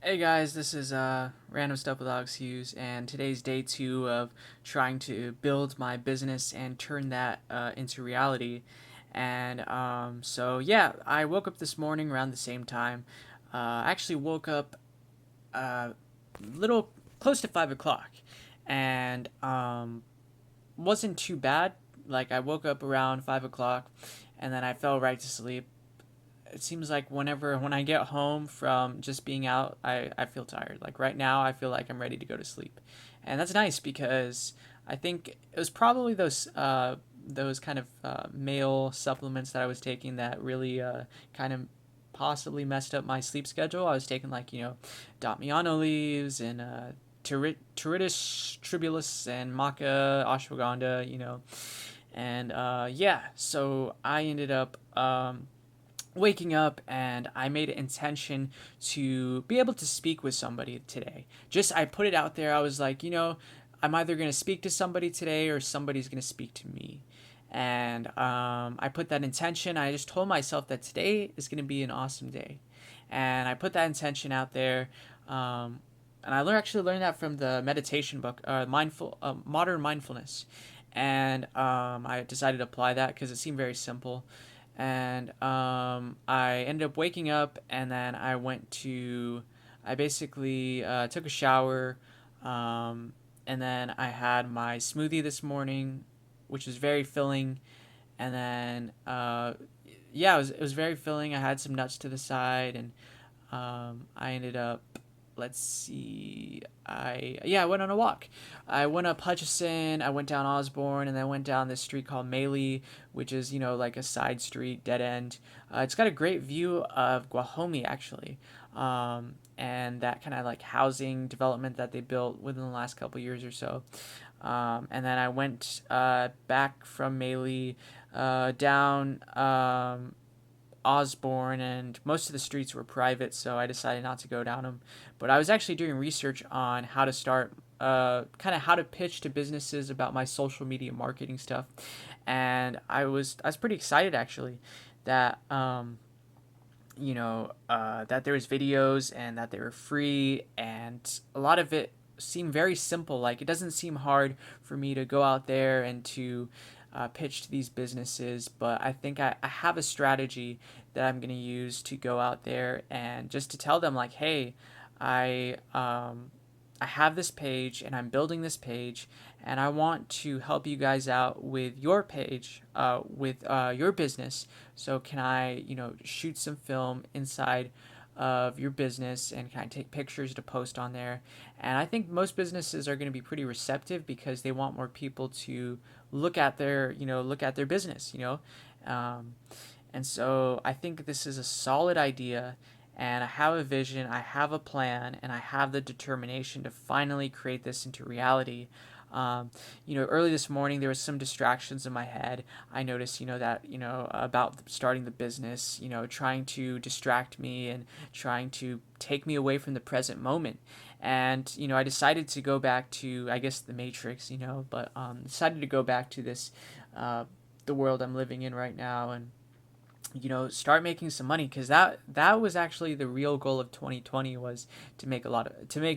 Hey guys, this is Random Stuff with Alex Hughes, and today's day two of trying to build my business and turn that into reality. And yeah, I woke up this morning around the same time. I actually woke up little close to 5 o'clock, and wasn't too bad. Like I woke up around 5 o'clock, and then I fell right to sleep. It seems like when I get home from just being out, I feel tired. Like right now I feel like I'm ready to go to sleep. And that's nice because I think it was probably those kind of male supplements that I was taking that really kind of possibly messed up my sleep schedule. I was taking like, Damiano leaves and Tiritis tribulus and maca ashwagandha, and yeah, so I ended up waking up and I made an intention to be able to speak with somebody today. Just I put it out there. I was like, I'm either going to speak to somebody today or somebody's going to speak to me. And I put that intention. I just told myself that today is going to be an awesome day. And I put that intention out there. And actually learned that from the meditation book, Modern Mindfulness. And I decided to apply that because it seemed very simple. And I ended up waking up, and then I basically took a shower, and then I had my smoothie this morning, which was very filling. And then yeah, it was very filling. I had some nuts to the side, and I ended up, let's see, I went on a walk. I went up Hutchison, I went down Osborne, and then went down this street called Maley, which is like a side street, dead end. It's got a great view of Guahomie actually, and that kind of like housing development that they built within the last couple years or so. And then I went back from Maley down Osborne, and most of the streets were private, so I decided not to go down them. But I was actually doing research on how to start, kind of how to pitch to businesses about my social media marketing stuff, and I was pretty excited actually that that there was videos and that they were free, and a lot of it seemed very simple. Like it doesn't seem hard for me to go out there and to pitch to these businesses, but I think I have a strategy that I'm going to use to go out there and just to tell them like, hey, I I have this page and I'm building this page, and I want to help you guys out with your page, with your business. So can I, shoot some film inside of your business, and can I take pictures to post on there? And I think most businesses are going to be pretty receptive because they want more people to look at their business, Um, and so I think this is a solid idea, and I have a vision, I have a plan, and I have the determination to finally create this into reality. Early this morning there was some distractions in my head. I noticed, that about starting the business, trying to distract me and trying to take me away from the present moment. And I decided to go back to, I guess, the Matrix, but decided to go back to this, the world I'm living in right now, and start making some money, because that was actually the real goal of 2020, was to make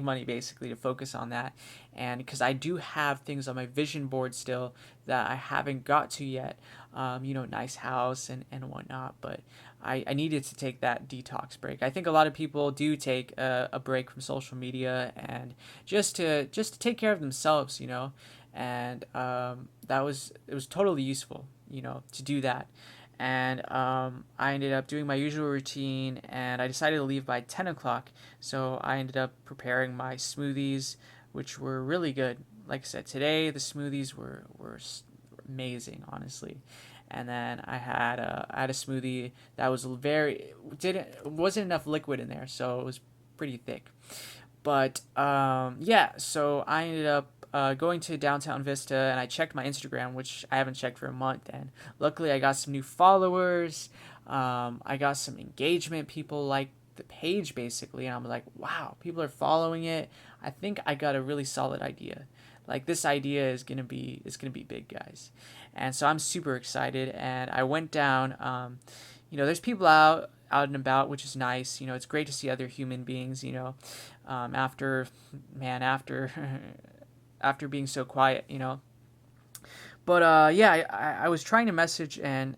money, basically to focus on that. And because I do have things on my vision board still that I haven't got to yet, nice house and whatnot, but I needed to take that detox break. I think a lot of people do take a break from social media, and just to take care of themselves, and it was totally useful, to do that. And I ended up doing my usual routine, and I decided to leave by 10 o'clock. So I ended up preparing my smoothies, which were really good. Like I said, today the smoothies were amazing, honestly. And then I had a smoothie that was very didn't wasn't enough liquid in there, so it was pretty thick. But yeah, so I ended up going to downtown Vista, and I checked my Instagram, which I haven't checked for a month. And luckily, I got some new followers. I got some engagement. People like the page, basically, and I'm like, wow, people are following it. I think I got a really solid idea. Like this idea is gonna be big, guys. And so I'm super excited. And I went down. There's people out out and about, which is nice. It's great to see other human beings. After man, after after being so quiet. But yeah, I was trying to message and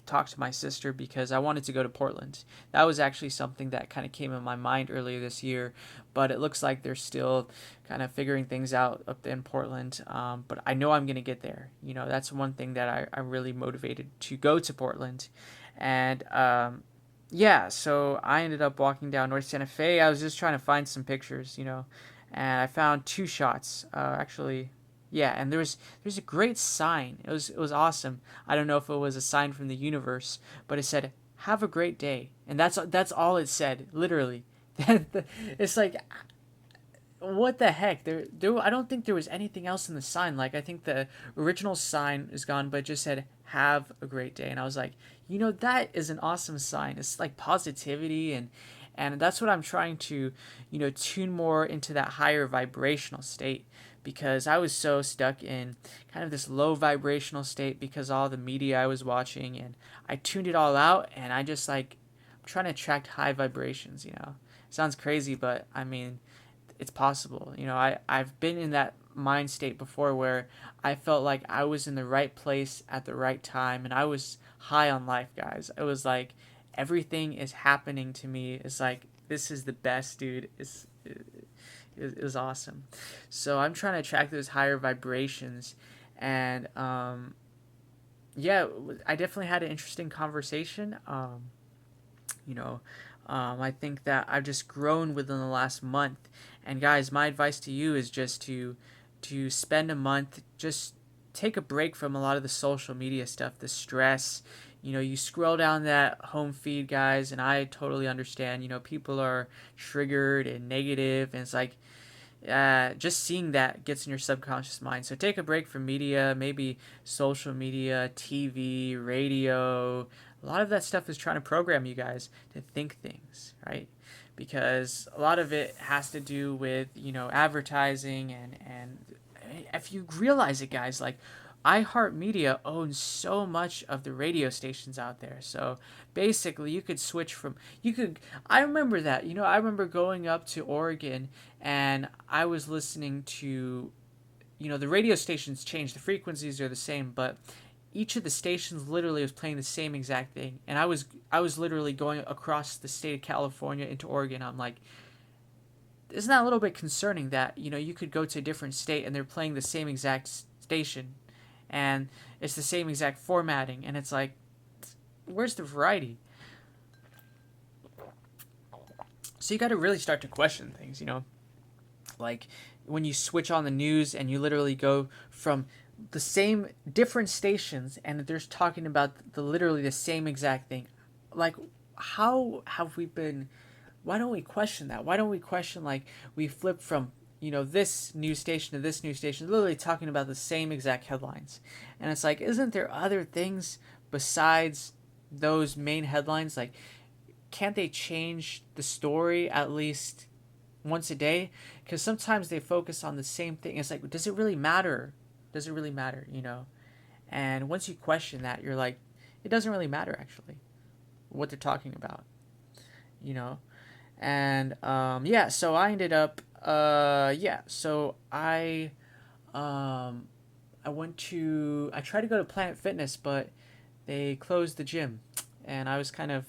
talk to my sister because I wanted to go to Portland. That was actually something that kind of came in my mind earlier this year, but it looks like they're still kind of figuring things out up in Portland. But I know I'm going to get there. That's one thing that I'm really motivated to go to Portland. And yeah, so I ended up walking down North Santa Fe. I was just trying to find some pictures, and I found two shots, actually. Yeah, and there's a great sign. It was awesome. I don't know if it was a sign from the universe, but it said "Have a great day," and that's all it said, literally. It's like, what the heck? There I don't think there was anything else in the sign. Like, I think the original sign is gone, but it just said "Have a great day," and I was like, that is an awesome sign. It's like positivity, and that's what I'm trying to, tune more into that higher vibrational state, because I was so stuck in kind of this low vibrational state because all the media I was watching, and I tuned it all out, and I just like, I'm trying to attract high vibrations. Sounds crazy, but I mean, it's possible. I've been in that mind state before where I felt like I was in the right place at the right time, and I was high on life, guys. It was like everything is happening to me. It's like, this is the best, dude. It was awesome. So I'm trying to attract those higher vibrations, and yeah, I definitely had an interesting conversation. You know, I think that I've just grown within the last month. And guys, my advice to you is just to spend a month, just take a break from a lot of the social media stuff, the stress. You scroll down that home feed, guys, and I totally understand. People are triggered and negative, and it's like, just seeing that gets in your subconscious mind. So take a break from media, maybe social media, TV, radio. A lot of that stuff is trying to program you guys to think things, right? Because a lot of it has to do with, advertising, and if you realize it, guys, like, iHeartMedia owns so much of the radio stations out there. So basically, you could switch from, I remember that, I remember going up to Oregon, and I was listening to, the radio stations change, the frequencies are the same, but each of the stations literally was playing the same exact thing. And I was literally going across the state of California into Oregon. I'm like, isn't that a little bit concerning that, you could go to a different state and they're playing the same exact station, and it's the same exact formatting, and it's like, where's the variety? So you got to really start to question things, like when you switch on the news and you literally go from the same different stations and they're talking about literally the same exact thing. Like, how have we been? Why don't we question that? Why don't we question, like, we flip from, this news station to this news station, literally talking about the same exact headlines? And it's like, isn't there other things besides those main headlines? Like, can't they change the story at least once a day? Because sometimes they focus on the same thing. It's like, does it really matter? Does it really matter? And once you question that, you're like, it doesn't really matter, actually, what they're talking about. And yeah, so I ended up, yeah, so I tried to go to Planet Fitness, but they closed the gym, and I was kind of,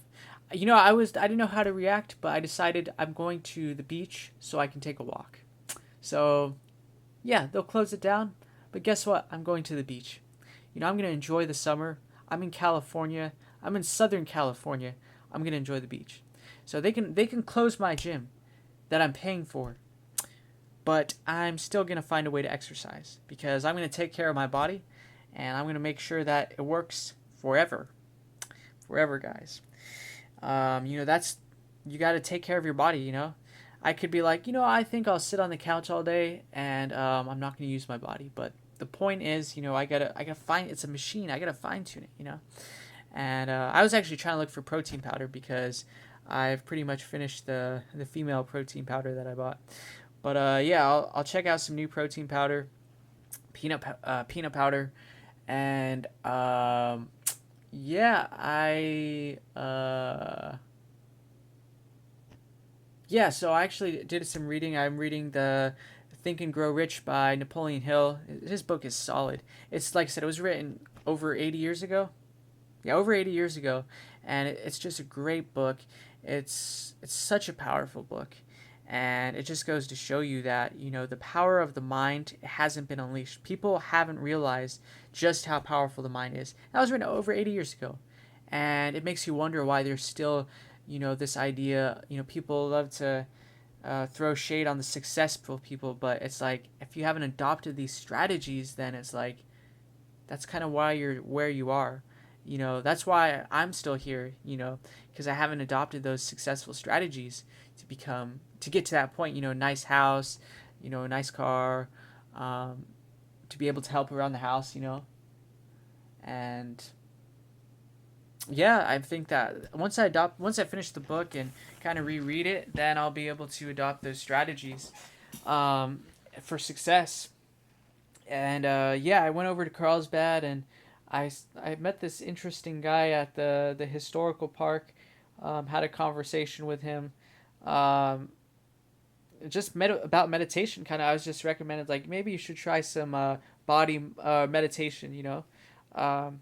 I didn't know how to react, but I decided I'm going to the beach so I can take a walk. So yeah, they'll close it down, but guess what? I'm going to the beach. I'm going to enjoy the summer. I'm in California. I'm in Southern California. I'm going to enjoy the beach. So they can close my gym that I'm paying for, but I'm still going to find a way to exercise, because I'm going to take care of my body, and I'm going to make sure that it works forever. Forever, guys. That's, you got to take care of your body. I could be like, I think I'll sit on the couch all day, and I'm not going to use my body. But the point is, I gotta find, it's a machine. I gotta fine tune it. And I was actually trying to look for protein powder, because I've pretty much finished the female protein powder that I bought. But yeah, I'll check out some new protein powder, peanut powder, and yeah, Yeah, so I actually did some reading. I'm reading the Think and Grow Rich by Napoleon Hill. His book is solid. It's like I said, it was written over 80 years ago. Yeah, over 80 years ago, and it's just a great book. It's such a powerful book, and it just goes to show you that the power of the mind hasn't been unleashed. People haven't realized just how powerful the mind is. That was written over 80 years ago, and it makes you wonder why there's still this idea. People love to throw shade on the successful people, but it's like if you haven't adopted these strategies, then it's like that's kind of why you're where you are. That's why I'm still here, because I haven't adopted those successful strategies to get to that point, nice house, a nice car, um, to be able to help around the house, and yeah, I think that once I finish the book and kind of reread it, then I'll be able to adopt those strategies um, for success. And yeah, I went over to Carlsbad and I met this interesting guy at the historical park. Had a conversation with him. Um, about meditation. Kind of, I was just recommended like maybe you should try some body meditation. Um,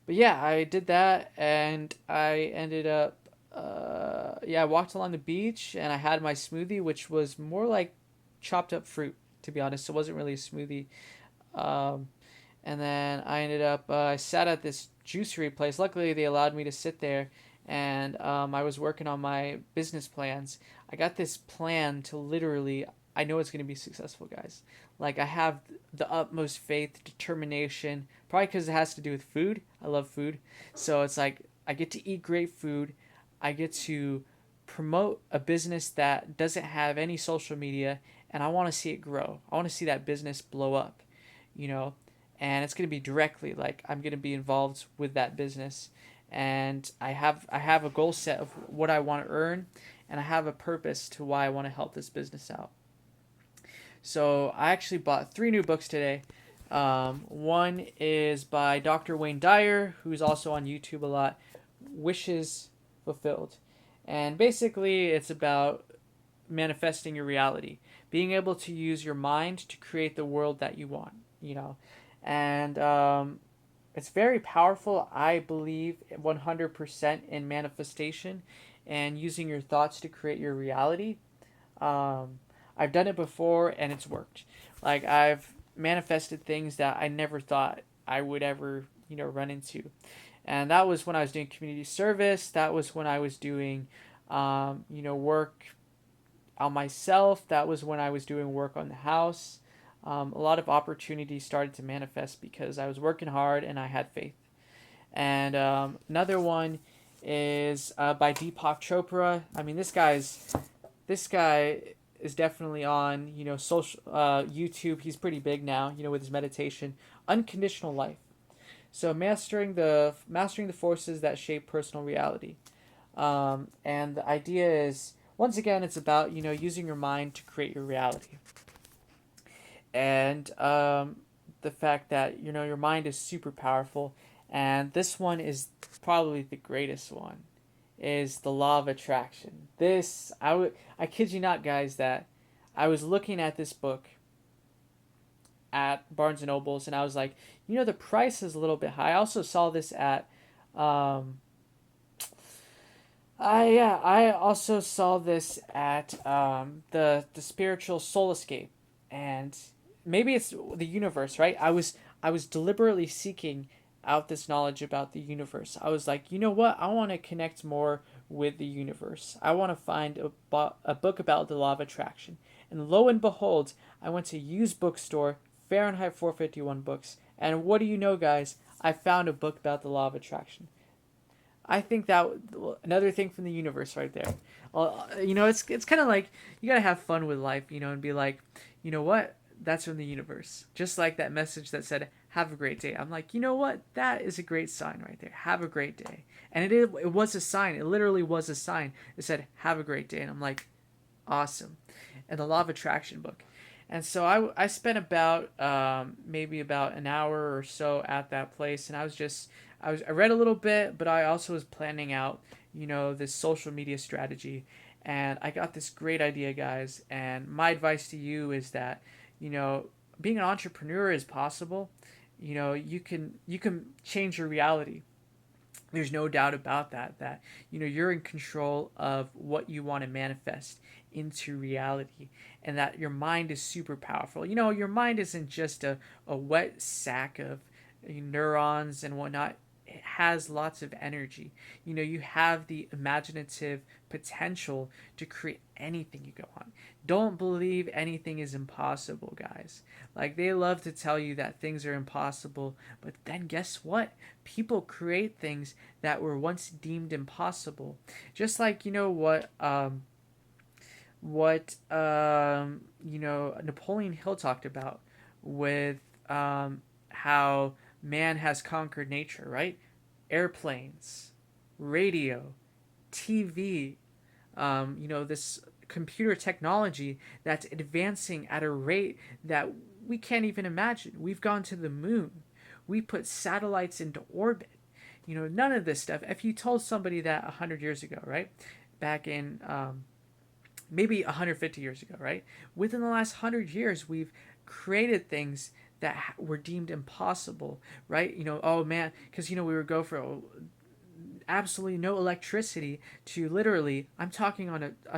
but yeah, I did that and I ended up. Yeah, I walked along the beach and I had my smoothie, which was more like chopped up fruit. To be honest, it wasn't really a smoothie. Um, and then I ended up, I sat at this juicery place. Luckily, they allowed me to sit there, and I was working on my business plans. I got this plan to literally, I know it's going to be successful, guys. Like, I have the utmost faith, determination, probably because it has to do with food. I love food. So it's like, I get to eat great food. I get to promote a business that doesn't have any social media, and I want to see it grow. I want to see that business blow up, you know, and it's going to be directly like I'm going to be involved with that business, and I have a goal set of what I want to earn, and I have a purpose to why I want to help this business out. So I actually bought three new books today. One is by Dr. Wayne Dyer, who's also on YouTube a lot, Wishes Fulfilled. And basically, it's about manifesting your reality, being able to use your mind to create the world that you want, And it's very powerful, I believe, 100% in manifestation and using your thoughts to create your reality. Um, I've done it before and it's worked. Like I've manifested things that I never thought I would ever, run into. And that was when I was doing community service. That was when I was doing, work on myself. That was when I was doing work on the house. A lot of opportunities started to manifest because I was working hard and I had faith. And another one is by Deepak Chopra. I mean, this guy is definitely on social YouTube. He's pretty big now, with his meditation, unconditional life. So mastering the forces that shape personal reality. And the idea is once again it's about using your mind to create your reality. And the fact that your mind is super powerful, and this one is probably the greatest one, is the law of attraction. This I kid you not, guys, that I was looking at this book at Barnes and Nobles, and I was like, the price is a little bit high. I also saw this at, I also saw this at the spiritual soul escape, and maybe it's the universe, right? I was deliberately seeking out this knowledge about the universe. I was like, you know what? I want to connect more with the universe. I want to find a book about the law of attraction. And lo and behold, I went to used bookstore, Fahrenheit 451 books, and what do you know, guys? I found a book about the law of attraction. I think that another thing from the universe right there. It's kind of like you gotta have fun with life, and be like, you know what? That's from the universe. Just like that message that said, "Have a great day." I'm like, you know what? That is a great sign right there. Have a great day. And it was a sign. It literally was a sign. It said, "Have a great day," and I'm like, awesome. And the law of attraction book. And so I spent about maybe about an hour or so at that place, and I read a little bit, but I also was planning out this social media strategy, And I got this great idea, guys. And my advice to you is that, you know, being an entrepreneur is possible. You know, you can change your reality. There's no doubt about that you know you're in control of what you want to manifest into reality, and that your mind is super powerful. You know, your mind isn't just a wet sack of neurons and whatnot. It has lots of energy. You know, you have the imaginative potential to create anything you go on. Don't believe anything is impossible, guys. Like, they love to tell you that things are impossible, but then guess what? People create things that were once deemed impossible. Just like, you know what you know, Napoleon Hill talked about with how man has conquered nature, right? Airplanes, radio, TV, you know, this computer technology that's advancing at a rate that we can't even imagine. We've gone to the moon. We put satellites into orbit. You know, none of this stuff. If you told somebody that 100 years ago, right? Back in maybe 150 years ago, right? Within the last 100 years, we've created things that were deemed impossible, right? You know, oh man, because, you know, we would go from absolutely no electricity to literally, I'm talking on a